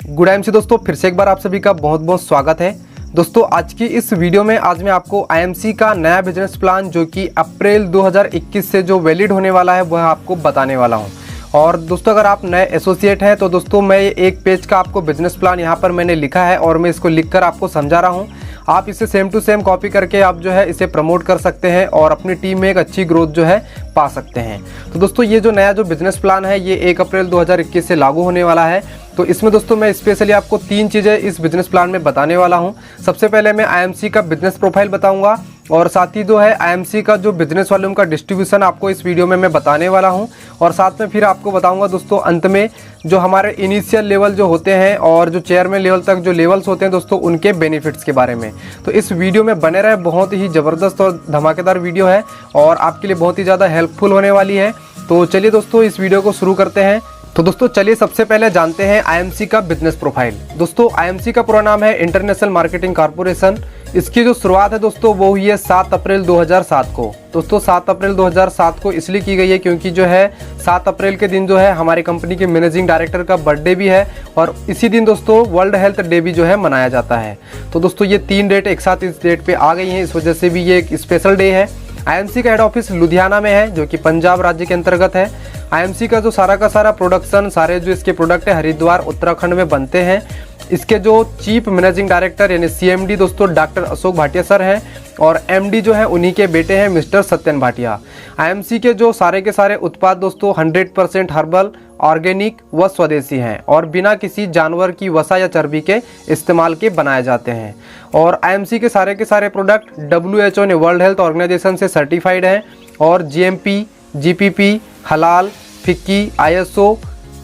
Good IMC दोस्तों, फिर से एक बार आप सभी का बहुत बहुत स्वागत है। दोस्तों आज की इस वीडियो में आज मैं आपको आईएमसी का नया बिजनेस प्लान जो कि अप्रैल 2021 से जो वैलिड होने वाला है वह आपको बताने वाला हूं। और दोस्तों अगर आप नए एसोसिएट हैं तो दोस्तों मैं एक पेज का आपको बिजनेस प्लान यहाँ पर मैंने लिखा है और मैं इसको लिखकर आपको समझा रहा हूँ। आप इसे सेम टू सेम कॉपी करके आप जो है इसे प्रमोट कर सकते हैं और अपनी टीम में एक अच्छी ग्रोथ जो है पा सकते हैं। तो दोस्तों ये जो नया जो बिजनेस प्लान है ये 1 अप्रैल 2021 से लागू होने वाला है। तो इसमें दोस्तों मैं स्पेशली आपको 3 चीज़ें इस बिजनेस प्लान में बताने वाला हूं। सबसे पहले मैं आईएमसी का बिजनेस प्रोफाइल बताऊंगा और साथ ही जो है आईएमसी का जो बिजनेस वॉल्यूम का डिस्ट्रीब्यूशन आपको इस वीडियो में मैं बताने वाला हूं। और साथ में फिर आपको बताऊंगा दोस्तों अंत में जो हमारे इनिशियल लेवल जो होते हैं और जो चेयरमैन लेवल तक जो लेवल्स होते हैं दोस्तों उनके बेनिफिट्स के बारे में। तो इस वीडियो में बने रहे, बहुत ही ज़बरदस्त और धमाकेदार वीडियो है और आपके लिए बहुत ही ज़्यादा हेल्पफुल होने वाली है। तो चलिए दोस्तों इस वीडियो को शुरू करते हैं। तो दोस्तों चलिए सबसे पहले जानते हैं आईएमसी का बिजनेस प्रोफाइल। दोस्तों आईएमसी का पूरा नाम है इंटरनेशनल मार्केटिंग कॉर्पोरेशन। इसकी जो शुरुआत है दोस्तों वो हुई है 7 अप्रैल 2007 को। दोस्तों 7 अप्रैल 2007 को इसलिए की गई है क्योंकि जो है 7 अप्रैल के दिन जो है हमारी कंपनी के मैनेजिंग डायरेक्टर का बर्थडे भी है और इसी दिन दोस्तों वर्ल्ड हेल्थ डे भी जो है मनाया जाता है। तो दोस्तों ये 3 डेट एक साथ इस डेट पे आ गई हैं, इस वजह से भी ये एक स्पेशल डे है। आईएमसी का हेड ऑफिस लुधियाना में है जो कि पंजाब राज्य के अंतर्गत है। आईएमसी का जो सारा का सारा प्रोडक्शन, सारे जो इसके प्रोडक्ट है हरिद्वार उत्तराखंड में बनते हैं। इसके जो चीफ मैनेजिंग डायरेक्टर यानी सीएमडी दोस्तों डॉक्टर अशोक भाटिया सर हैं और एमडी जो है उन्हीं के बेटे हैं मिस्टर सत्यन भाटिया। आईएमसी के जो सारे के सारे उत्पाद दोस्तों 100% हर्बल, ऑर्गेनिक व स्वदेशी हैं और बिना किसी जानवर की वसा या चर्बी के इस्तेमाल के बनाए जाते हैं। और आईएमसी के सारे प्रोडक्ट WHO ने वर्ल्ड हेल्थ ऑर्गेनाइजेशन से सर्टिफाइड हैं और GMP, GPP, हलाल, FICCI, ISO,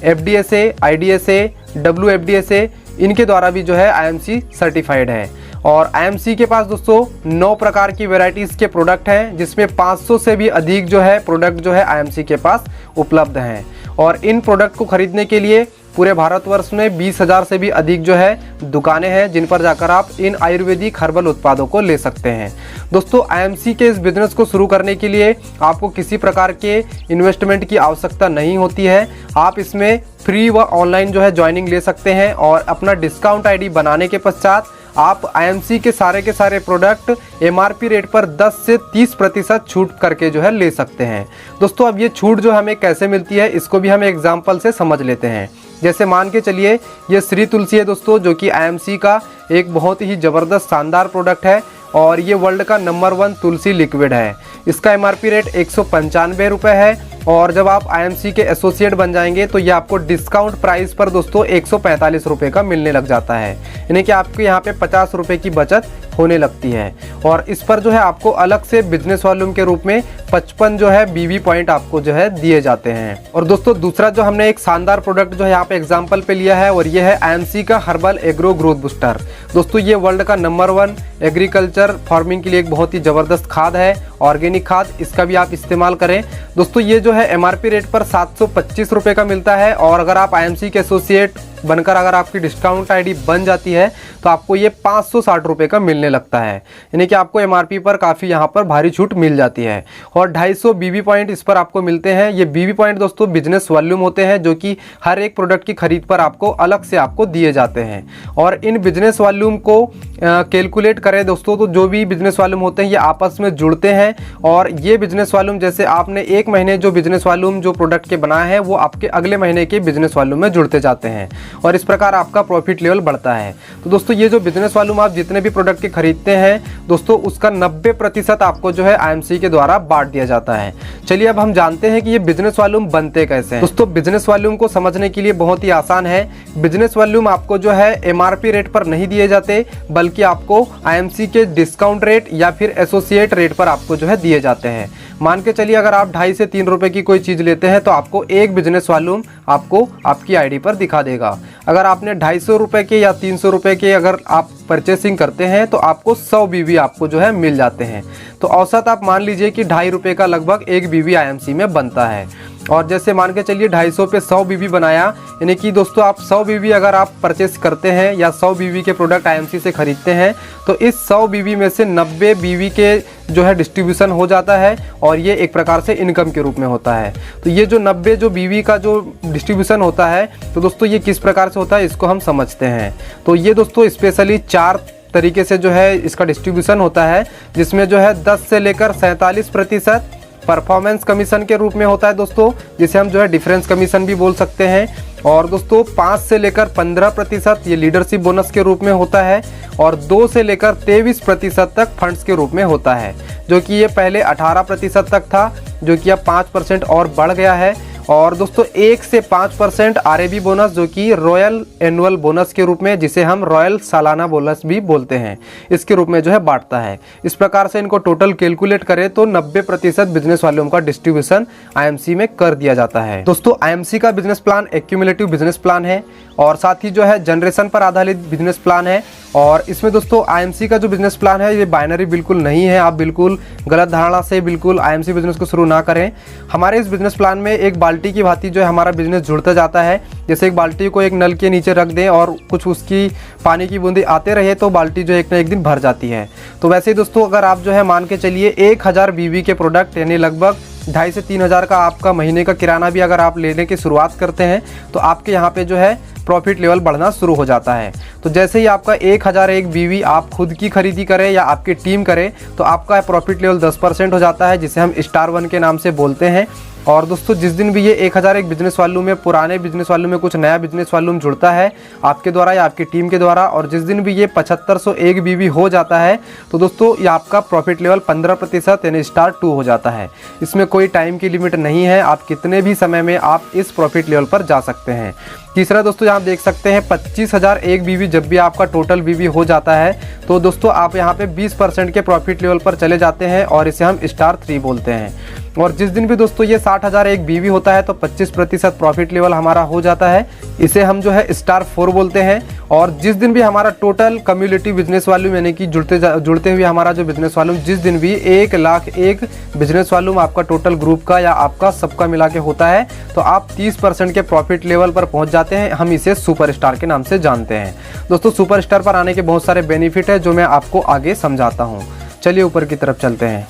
FDSA, IDSA, WFDSA इनके द्वारा भी जो है आईएमसी सर्टिफाइड है। और आईएमसी के पास दोस्तों 9 प्रकार की वैरायटीज़ के प्रोडक्ट हैं जिसमें 500 से भी अधिक जो है प्रोडक्ट जो है आईएमसी के पास उपलब्ध हैं। और इन प्रोडक्ट को खरीदने के लिए पूरे भारतवर्ष में 20,000 से भी अधिक जो है दुकानें हैं जिन पर जाकर आप इन आयुर्वेदिक हर्बल उत्पादों को ले सकते हैं। दोस्तों आईएमसी के इस बिज़नेस को शुरू करने के लिए आपको किसी प्रकार के इन्वेस्टमेंट की आवश्यकता नहीं होती है। आप इसमें फ्री व ऑनलाइन जो है ज्वाइनिंग ले सकते हैं और अपना डिस्काउंट आईडी बनाने के पश्चात आप आईएमसी के सारे प्रोडक्ट एमआरपी रेट पर 10 से 30% छूट करके जो है ले सकते हैं। दोस्तों अब ये छूट जो हमें कैसे मिलती है इसको भी हम एग्जाम्पल से समझ लेते हैं। जैसे मान के चलिए ये श्री तुलसी है दोस्तों जो कि आईएमसी का एक बहुत ही ज़बरदस्त शानदार प्रोडक्ट है और ये वर्ल्ड का नंबर 1 तुलसी लिक्विड है। इसका एमआरपी रेट 195 रुपये है और जब आप आईएमसी के एसोसिएट बन जाएंगे तो ये आपको डिस्काउंट प्राइस पर दोस्तों 145 रुपये का मिलने लग जाता है, यानी कि आपके यहाँ पे 50 रुपये की बचत होने लगती है। और इस पर जो है आपको अलग से बिजनेस वॉल्यूम के रूप में 55 जो है BV पॉइंट आपको जो है दिए जाते हैं। और दोस्तों दूसरा जो हमने एक शानदार प्रोडक्ट जो है यहाँ पे एग्जाम्पल पे लिया है और ये है आईएमसी का हर्बल एग्रो ग्रोथ बूस्टर। दोस्तों ये वर्ल्ड का नंबर 1 एग्रीकल्चर फार्मिंग के लिए एक बहुत ही ज़बरदस्त खाद है, ऑर्गेनिक खाद, इसका भी आप इस्तेमाल करें। दोस्तों ये जो है एमआरपी रेट पर 725 रुपये का मिलता है और अगर आप आईएमसी के एसोसिएट बनकर अगर आपकी डिस्काउंट आईडी बन जाती है तो आपको ये 560 रुपये का मिलने लगता है, यानी कि आपको एमआरपी पर काफ़ी यहाँ पर भारी छूट मिल जाती है। और 250 BV पॉइंट इस पर आपको मिलते हैं। ये BV पॉइंट दोस्तों बिजनेस वॉल्यूम होते हैं जो कि हर एक प्रोडक्ट की खरीद पर आपको अलग से आपको दिए जाते हैं। और इन बिजनेस वॉल्यूम को कैलकुलेट करें दोस्तों तो जो भी बिजनेस वॉल्यूम होते हैं ये आपस में जुड़ते हैं और ये बिजनेस वॉल्यूम जैसे आपने एक महीने जो बिजनेस वॉल्यूम जो प्रोडक्ट के बनाए हैं वो आपके अगले महीने के बिजनेस वॉल्यूम में जुड़ते जाते हैं और इस प्रकार आपका प्रॉफिट लेवल बढ़ता है। तो दोस्तों ये जो बिजनेस वॉल्यूम आप जितने भी प्रोडक्ट के खरीदते हैं दोस्तों उसका 90% आपको जो है आईएमसी के द्वारा बांट दिया जाता है। चलिए अब हम जानते हैं कि ये बिजनेस वॉल्यूम बनते कैसे हैं। दोस्तों बिजनेस वॉल्यूम को समझने के लिए बहुत ही आसान है। बिजनेस वॉल्यूम आपको जो है एमआरपी रेट पर नहीं दिए जाते बल्कि आपको आईएमसी के डिस्काउंट रेट या फिर एसोसिएट रेट पर आपको जो है दिए जाते हैं। मान के चलिए अगर आप 2.5 से 3 रुपये की कोई चीज़ लेते हैं तो आपको एक बिजनेस वॉल्यूम आपको आपकी आईडी पर दिखा देगा। अगर आपने 250 रुपये के या 300 रुपये के अगर आप परचेसिंग करते हैं तो आपको 100 BV आपको जो है मिल जाते हैं। तो औसत आप मान लीजिए कि 2.5 रुपये का लगभग 1 BV आईएमसी में बनता है। और जैसे मान के चलिए 250 पे 100 बीवी बनाया, यानी कि दोस्तों आप 100 बीवी अगर आप परचेस करते हैं या 100 बीवी के प्रोडक्ट आईएमसी से खरीदते हैं तो इस 100 बीवी में से 90 बीवी के जो है डिस्ट्रीब्यूशन हो जाता है और ये एक प्रकार से इनकम के रूप में होता है। तो ये जो 90 जो बीवी का जो डिस्ट्रीब्यूशन होता है तो दोस्तों ये किस प्रकार से होता है इसको हम समझते हैं। तो ये दोस्तों स्पेशली 4 तरीके से जो है इसका डिस्ट्रीब्यूशन होता है, जिसमें जो है 10 से लेकर 47% परफॉर्मेंस कमीशन के रूप में होता है दोस्तों, जिसे हम जो है डिफरेंस कमीशन भी बोल सकते हैं। और दोस्तों 5 से लेकर 15% ये लीडरशिप बोनस के रूप में होता है और 2 से लेकर 23% तक फंड्स के रूप में होता है, जो कि ये पहले 18% तक था, जो कि अब 5% और बढ़ गया है। और दोस्तों 1 से 5% आरएबी बोनस, जो कि रॉयल एनुअल बोनस के रूप में, जिसे हम रॉयल सालाना बोनस भी बोलते हैं, इसके रूप में जो है बांटता है। इस प्रकार से इनको टोटल कैलकुलेट करें तो 90% बिजनेस वालों का डिस्ट्रीब्यूशन आईएमसी में कर दिया जाता है। दोस्तों आईएमसी का business plan accumulative business plan है और साथ ही जो है जनरेशन पर आधारित बिजनेस प्लान है। और इसमें दोस्तों आईएमसी का जो बिजनेस प्लान है ये बाइनरी बिल्कुल नहीं है। आप बिल्कुल गलत धारणा से बिल्कुल आईएमसी बिजनेस को शुरू ना करें। हमारे इस बिजनेस प्लान में एक बाल्टी की भांति जो है हमारा बिजनेस जुड़ता जाता है। जैसे एक बाल्टी को एक नल के नीचे रख दें और कुछ उसकी पानी की बूंदी आते रहे तो बाल्टी जो एक ना एक दिन भर जाती है। तो वैसे ही दोस्तों अगर आप जो है मान के चलिए 1000 बीवी के प्रोडक्ट यानी लगभग 2,500 से 3,000 का आपका महीने का किराना भी अगर आप लेने की शुरुआत करते हैं तो आपके यहाँ पे जो है प्रॉफिट लेवल बढ़ना शुरू हो जाता है। तो जैसे ही आपका 1001 बीवी आप खुद की खरीदी करें या आपकी टीम करे तो आपका प्रॉफिट लेवल 10% हो जाता है, जिसे हम स्टार 1 के नाम से बोलते हैं। और दोस्तों जिस दिन भी ये 1001 बिजनेस वॉल्यूम में पुराने बिजनेस वॉल्यूम में कुछ नया बिजनेस वॉल्यूम जुड़ता है आपके द्वारा या आपकी टीम के द्वारा, और जिस दिन भी ये 7501 बीवी हो जाता है तो दोस्तों ये आपका प्रॉफिट लेवल 15% यानी स्टार 2 हो जाता है। इसमें कोई टाइम की लिमिट नहीं है, आप कितने भी समय में आप इस प्रॉफिट लेवल पर जा सकते हैं। तीसरा दोस्तों यहाँ देख सकते हैं 25,001 बीवी जब भी आपका टोटल बीवी हो जाता है तो दोस्तों आप यहाँ पे 20% के प्रॉफिट लेवल पर चले जाते हैं और इसे हम स्टार 3 बोलते हैं। और जिस दिन भी दोस्तों ये 60,001 बीवी होता है तो 25% प्रॉफिट लेवल हमारा हो जाता है, इसे हम जो है स्टार 4 बोलते हैं। और जिस दिन भी हमारा टोटल कम्युलेटिव बिजनेस वॉल्यूम यानी कि जुड़ते हुए हमारा जो बिजनेस वॉल्यूम जिस दिन भी 1,01,000 बिजनेस वॉल्यूम आपका टोटल ग्रुप का या आपका सबका मिला के होता है तो आप 30% के प्रॉफिट लेवल पर पहुंच जाते हैं। हम इसे सुपरस्टार के नाम से जानते हैं। दोस्तों सुपरस्टार पर आने के बहुत सारे बेनिफिट है जो मैं आपको आगे समझाता हूँ। चलिए ऊपर की तरफ चलते हैं।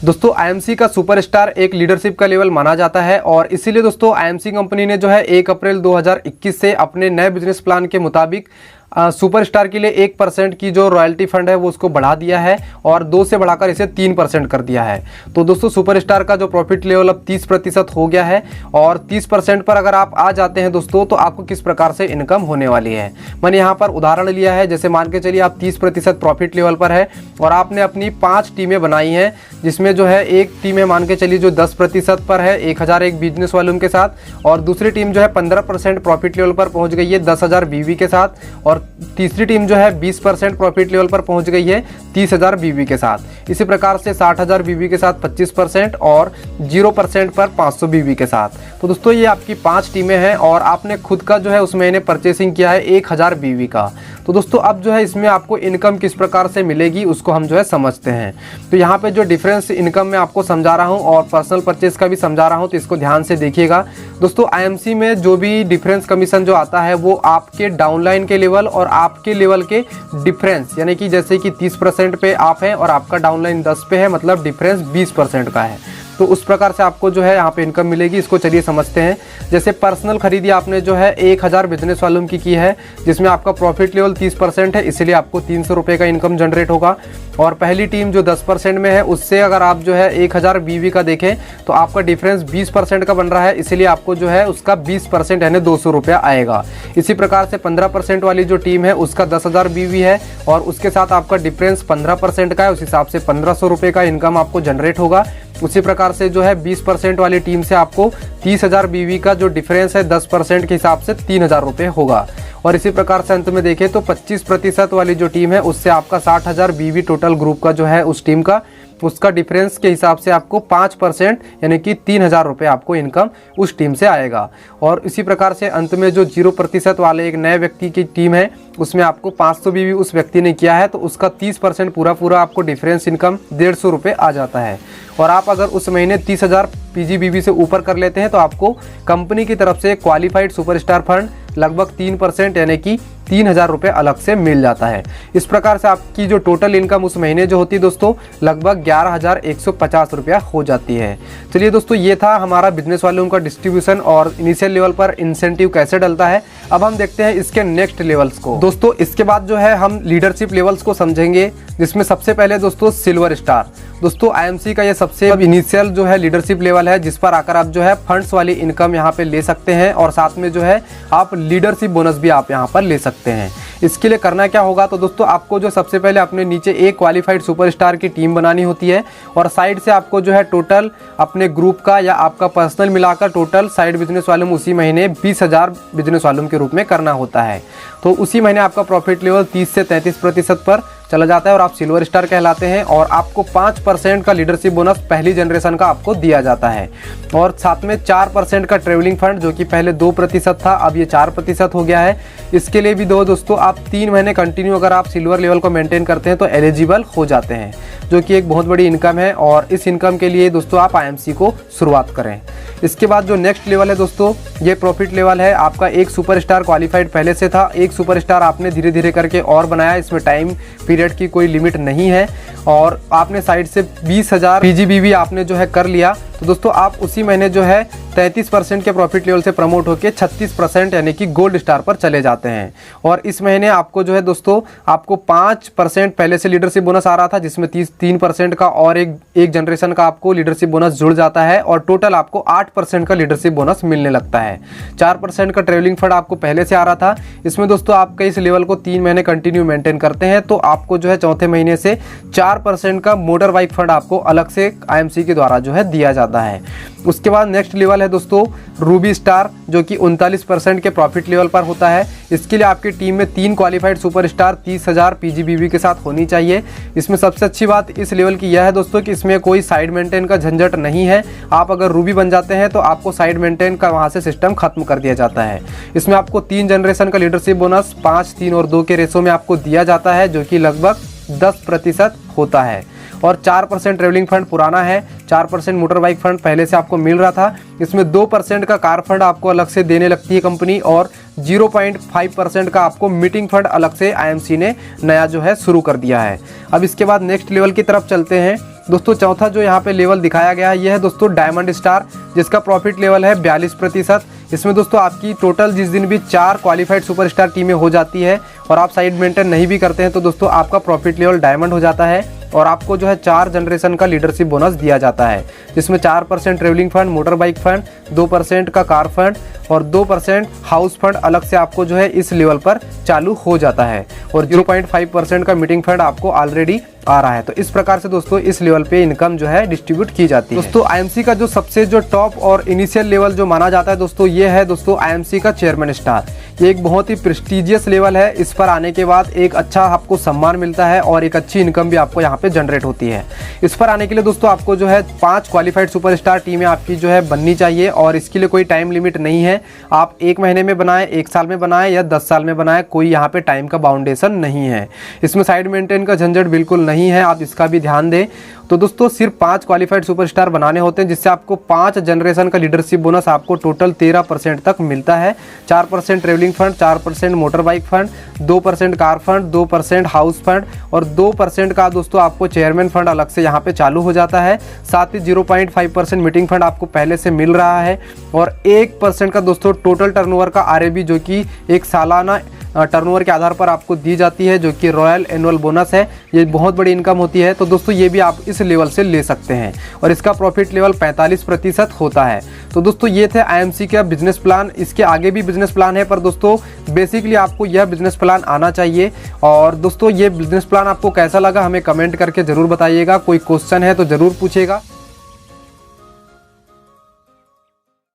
दोस्तों आईएमसी का सुपरस्टार एक लीडरशिप का लेवल माना जाता है और इसीलिए दोस्तों आईएमसी कंपनी ने जो है 1 अप्रैल 2021 से अपने नए बिजनेस प्लान के मुताबिक सुपरस्टार के लिए 1% की जो रॉयल्टी फंड है वो उसको बढ़ा दिया है और 2 से बढ़ाकर इसे 3% कर दिया है। तो दोस्तों सुपरस्टार का जो प्रॉफिट लेवल अब 30% हो गया है और 30% पर अगर आप आ जाते हैं दोस्तों तो आपको किस प्रकार से इनकम होने वाली है। मैंने यहाँ पर उदाहरण लिया है, जैसे मान के चलिए आप 30% प्रॉफिट लेवल पर है और आपने अपनी 5 टीमें बनाई हैं, जिसमें जो है एक टीम है मान के चलिए जो 10% पर है 1001 बिजनेस वॉल्यूम के साथ, और दूसरी टीम जो है 15% प्रॉफिट लेवल पर पहुँच गई है 10,000 बीवी के साथ, और तीसरी टीम जो है 20% प्रॉफिट लेवल पर पहुंच गई है 30,000 बीवी के साथ। इसी प्रकार से 60,000 बीवी के साथ 25% और 0% पर 500 बीवी के साथ। तो दोस्तों ये आपकी 5 टीमें हैं और आपने खुद का जो है उस महीने परचेसिंग किया है 1000 बीवी का। तो दोस्तों अब जो है इसमें आपको इनकम किस प्रकार से मिलेगी उसको हम जो है समझते हैं। तो यहाँ पे जो डिफरेंस इनकम में आपको समझा रहा हूँ और पर्सनल परचेज का भी समझा रहा हूँ, तो इसको ध्यान से देखिएगा। दोस्तों आईएमसी में जो भी डिफरेंस कमीशन जो आता है वो आपके डाउनलाइन के लेवल और आपके लेवल के डिफरेंस, यानी कि जैसे कि 30% पे आप हैं और आपका डाउनलाइन 10 पे है, मतलब डिफरेंस 20% का है। तो उस प्रकार से आपको जो है यहाँ पे इनकम मिलेगी। इसको चलिए समझते हैं। जैसे पर्सनल खरीदी आपने जो है 1000 बिजनेस वॉल्यूम की है, जिसमें आपका प्रॉफिट लेवल 30% है, इसलिए आपको 300 रुपये का इनकम जनरेट होगा। और पहली टीम जो 10% में है उससे अगर आप जो है 1000 बीवी का देखें तो आपका डिफरेंस 20% का बन रहा है, इसीलिए आपको जो है उसका 20% यानी 200 रुपया आएगा। इसी प्रकार से 15% वाली जो टीम है उसका 10,000 बीवी है और उसके साथ आपका डिफरेंस 15% का है, उस हिसाब से 1500 रुपये का इनकम आपको जनरेट होगा। उसी प्रकार से जो है 20% वाली टीम से आपको 30,000 बीवी का जो डिफरेंस है 10% के हिसाब से 3,000 रुपये होगा। और इसी प्रकार से अंत में देखें तो 25% वाली जो टीम है उससे आपका 60,000 बीवी टोटल ग्रुप का जो है उस टीम का, उसका डिफरेंस के हिसाब से आपको 5% यानी कि 3,000 रुपये आपको इनकम उस टीम से आएगा। और इसी प्रकार से अंत में जो 0% वाले एक नए व्यक्ति की टीम है उसमें आपको 500 बीवी उस व्यक्ति ने किया है, तो उसका 30% पूरा आपको डिफरेंस इनकम 150 रुपये आ जाता है। और आप अगर उस महीने 30,000 PGBV से ऊपर कर लेते हैं तो आपको कंपनी की तरफ से क्वालिफाइड सुपरस्टार फंड लगभग 3% यानी कि 3,000 रुपये अलग से मिल जाता है। इस प्रकार से आपकी जो टोटल इनकम उस महीने जो होती है दोस्तों लगभग 11,150 रुपया हो जाती है। चलिए दोस्तों, ये था हमारा बिजनेस वॉल्यूम का डिस्ट्रीब्यूशन और इनिशियल लेवल पर इंसेंटिव कैसे डलता है। अब हम देखते हैं इसके नेक्स्ट लेवल्स को। दोस्तों इसके बाद जो है हम लीडरशिप लेवल्स को समझेंगे, जिसमें सबसे पहले दोस्तों सिल्वर स्टार। दोस्तों IMC का ये सबसे इनिशियल जो है लीडरशिप लेवल है, जिस पर आकर आप जो है फंड्स वाली इनकम यहाँ पे ले सकते हैं और साथ में जो है आप लीडरशिप बोनस भी आप यहाँ पर ले सकते हैं। इसके लिए करना क्या होगा, तो दोस्तों आपको जो सबसे पहले अपने नीचे एक क्वालिफाइड सुपरस्टार की टीम बनानी होती है और साइड से आपको जो है टोटल अपने ग्रुप का या आपका पर्सनल मिलाकर टोटल साइड बिजनेस वॉल्यूम उसी महीने 20,000 बिजनेस वॉल्यूम के रूप में करना होता है। तो उसी महीने आपका प्रॉफिट लेवल 30 से 33% पर चला जाता है और आप सिल्वर स्टार कहलाते हैं और आपको 5% का लीडरशिप बोनस पहली जनरेशन का आपको दिया जाता है और साथ में 4% का ट्रेवलिंग फंड, जो कि पहले 2% था अब ये 4% हो गया है। इसके लिए भी दोस्तों आप 3 महीने कंटिन्यू अगर आप सिल्वर लेवल को मेंटेन करते हैं तो एलिजिबल हो जाते हैं, जो कि एक बहुत बड़ी इनकम है और इस इनकम के लिए दोस्तों आप IMC को शुरुआत करें। इसके बाद जो नेक्स्ट लेवल है दोस्तों, ये प्रॉफिट लेवल है आपका। एक सुपरस्टार क्वालिफाइड पहले से था, एक सुपरस्टार आपने धीरे धीरे करके और बनाया, इसमें टाइम पीरियड की कोई लिमिट नहीं है और आपने साइड से 20,000 PGBV आपने जो है कर लिया तो दोस्तों आप उसी महीने जो है 33% के प्रॉफिट लेवल से प्रमोट होकर 36% यानी कि गोल्ड स्टार पर चले जाते हैं। और इस महीने आपको जो है दोस्तों आपको 5% पहले से लीडरशिप बोनस आ रहा था, जिसमें 3% का और एक जनरेशन का आपको लीडरशिप बोनस जुड़ जाता है और टोटल आपको 8% का लीडरशिप बोनस मिलने लगता है। 4% का ट्रेवलिंग फंड आपको पहले से आ रहा था। इसमें दोस्तों आपके इस लेवल को 3 महीने कंटिन्यू मेंटेन करते हैं तो आपको जो है चौथे महीने से 4% का मोटर बाइक फंड आपको अलग से IMC के द्वारा जो है दिया जाता है। उसके बाद नेक्स्ट लेवल है दोस्तों रूबी स्टार, जो कि 39% के प्रॉफिट लेवल पर होता है। इसके लिए आपकी टीम में 3 क्वालिफाइड सुपरस्टार 30,000 PGBV के साथ होनी चाहिए। इसमें सबसे अच्छी बात इस लेवल की यह है दोस्तों कि इसमें कोई साइड मेंटेन का झंझट नहीं है। आप अगर रूबी बन जाते हैं तो आपको साइड मेंटेन का वहाँ से सिस्टम खत्म कर दिया जाता है। इसमें आपको 3 जनरेशन का लीडरशिप बोनस 5, 3 और 2 के रेशो में आपको दिया जाता है, जो कि लगभग 10% होता है। और 4% ट्रेवलिंग फंड पुराना है, 4% मोटर बाइक फंड पहले से आपको मिल रहा था। इसमें 2% का कार फंड आपको अलग से देने लगती है कंपनी और 0.5% का आपको मीटिंग फंड अलग से IMC ने नया जो है शुरू कर दिया है। अब इसके बाद नेक्स्ट लेवल की तरफ चलते हैं दोस्तों। चौथा जो यहाँ पे लेवल दिखाया गया है यह है दोस्तों डायमंड स्टार, जिसका प्रॉफिट लेवल है 42%। इसमें दोस्तों आपकी टोटल जिस दिन भी 4 क्वालिफाइड सुपरस्टार टीमें हो जाती है और आप साइड मेंटेन नहीं भी करते हैं तो दोस्तों आपका प्रॉफिट लेवल डायमंड हो जाता है और आपको जो है 4 जनरेशन का लीडरशिप बोनस दिया जाता है, जिसमें 4% travelling fund, motor bike fund, 2% का कार फंड और 2% हाउस फंड अलग से आपको जो है इस लेवल पर चालू हो जाता है और 0.5% का मीटिंग फंड आपको ऑलरेडी आ रहा है। तो इस प्रकार से दोस्तों इस लेवल पे इनकम जो है डिस्ट्रीब्यूट की जाती है। दोस्तों IMC का जो सबसे जो टॉप और इनिशियल लेवल जो माना जाता है दोस्तों ये है दोस्तों IMC का चेयरमैन स्टार। ये एक बहुत ही प्रेस्टिजियस लेवल है। इस पर आने के बाद एक अच्छा आपको सम्मान मिलता है और एक अच्छी इनकम भी आपको यहाँ पे जनरेट होती है। इस पर आने के लिए दोस्तों आपको जो है 5 क्वालिफाइड सुपरस्टार टीमें आपकी जो है बननी चाहिए और इसके लिए कोई टाइम लिमिट नहीं है। आप 1 महीने में बनाएं, 1 साल में बनाएं या 10 साल में बनाएं, कोई यहाँ पे टाइम का बाउंडेशन नहीं है। इसमें साइड मेंटेन का झंझट बिल्कुल नहीं है, आप इसका भी ध्यान दें। तो दोस्तों सिर्फ 5 क्वालिफाइड सुपरस्टार बनाने होते हैं, जिससे आपको 5 जनरेशन का लीडरशिप बोनस आपको टोटल 13% तक मिलता है। 4% travelling fund, 4% motor bike fund, 2% car fund, 2% house fund और 2% का दोस्तों आपको चेयरमैन फंड अलग से यहाँ पे चालू हो जाता है। साथ ही 0.5% मीटिंग फंड आपको पहले से मिल रहा है और 1% का दोस्तों टोटल टर्नओवर का RAB, जो कि एक सालाना टर्नओवर के आधार पर आपको दी जाती है, जो कि रॉयल एनुअल बोनस है। ये बहुत बड़ी इनकम होती है। तो दोस्तों ये भी आप इस लेवल से ले सकते हैं और इसका प्रॉफिट लेवल 45% होता है। तो दोस्तों ये थे IMC का बिजनेस प्लान। इसके आगे भी बिजनेस प्लान है, पर दोस्तों बेसिकली आपको यह बिजनेस प्लान आना चाहिए। और दोस्तों ये बिजनेस प्लान आपको कैसा लगा हमें कमेंट करके ज़रूर बताइएगा। कोई क्वेश्चन है तो ज़रूर पूछिएगा।